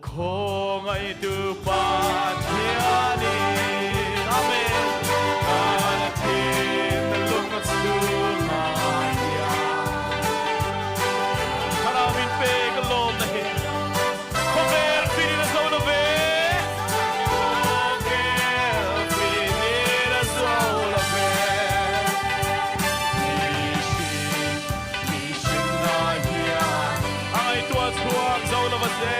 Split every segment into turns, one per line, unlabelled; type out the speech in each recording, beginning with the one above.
khawngaihtu Pathianin. Amen. Kanatin nalungat sumaya. Karamin pe galom na hin. Komer pini na zona be. Komer pini na zona be. Mishin na hiyan. Ay tuwas huwag zona ba de.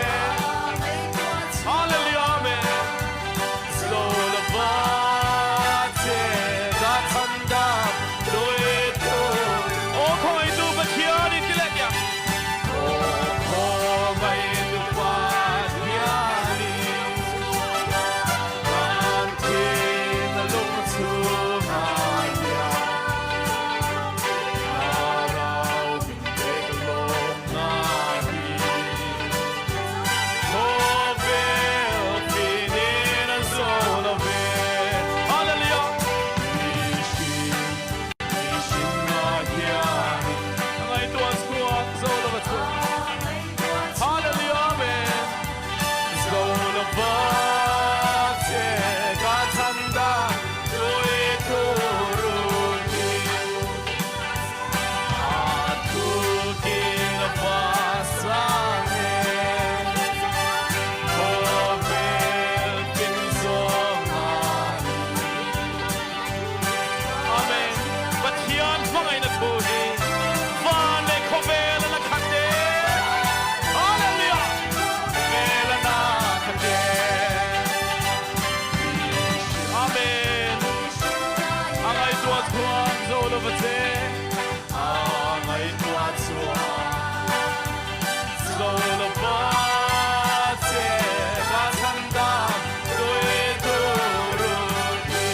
Hallelujah, amen. Zona ba te gatanda doeto. Oh, khawngaihtu Pathianin kilekya. Oh, khawngaihtu Pathianin. Kanatin nalungat sumaya. Araw bintay galong ngahin. Kovel pinin ang zolabe. Hallelujah. Mishin na hiyanin. Ang ay tuwas ko ang zolabat ko. Hallelujah, amen. Zolabat te gatanda doeto runi. Aku kinabasangin. Kovel pinzongan. Amen. Pathian pangay na tuni. Vane kovel na kande. Hallelujah. Kovel na kande. Amen. Ang ay tuwas ko ang zolobate. Ang ay tuwas ko zolobate. Gatanda doeto runi.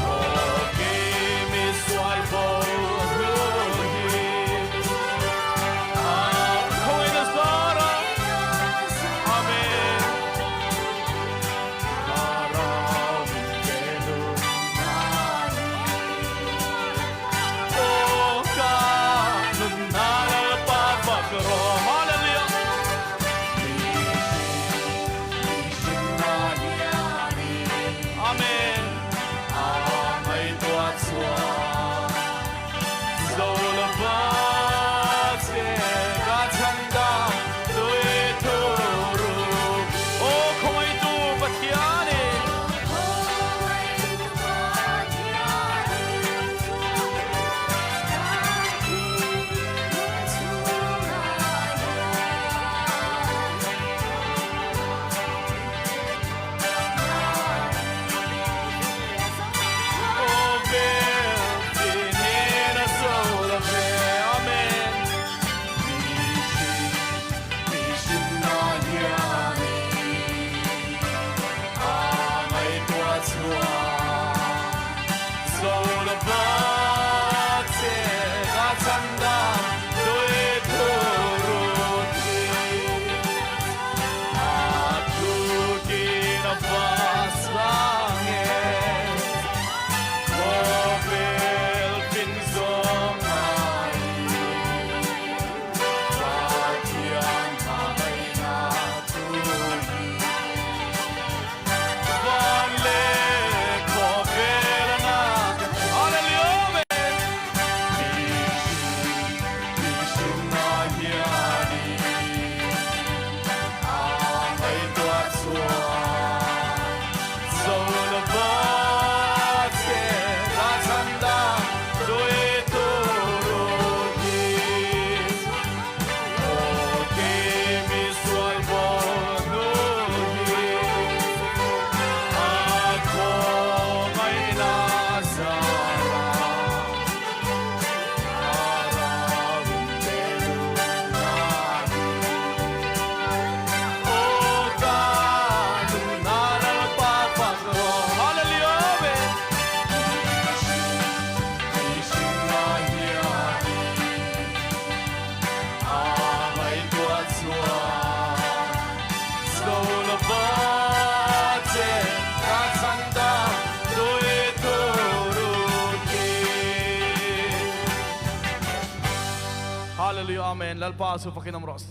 Okay, Miss Walbo runi. Khawngaihtu Sara. Amen. Maraming pinunay. Oh, ganun na napapagro. Hallelujah. Mishin na hiyanin. Amen. Ang ay tuwat suwa. Zolabat te gatanda doeto runi. Oh, khawngaihtu Pathianin. Kovel pinin ang zolabe. Amen. Mishin na hiyanin. Ang ay tuwas suwa. Zolabat te gatanda doeto runi. Aku kinabasangin. Kovel pinzongan. Pathian pangay na tuni. Vale kovel na. Hallelujah, amen. Mishin na hiyanin. Ang ay tuwas suwa. Zolabat te gatanda doeto runi. Okay, Miss Walbo runi. Ako may nasarap. Maraming pinunay. Oh, ganun na napapagro. Hallelujah, amen. Mishin na hiyanin. Ang ay tuwas suwa. Zolabat te gatanda doeto runi. Hallelujah, amen. Lalpaso pa kinamros.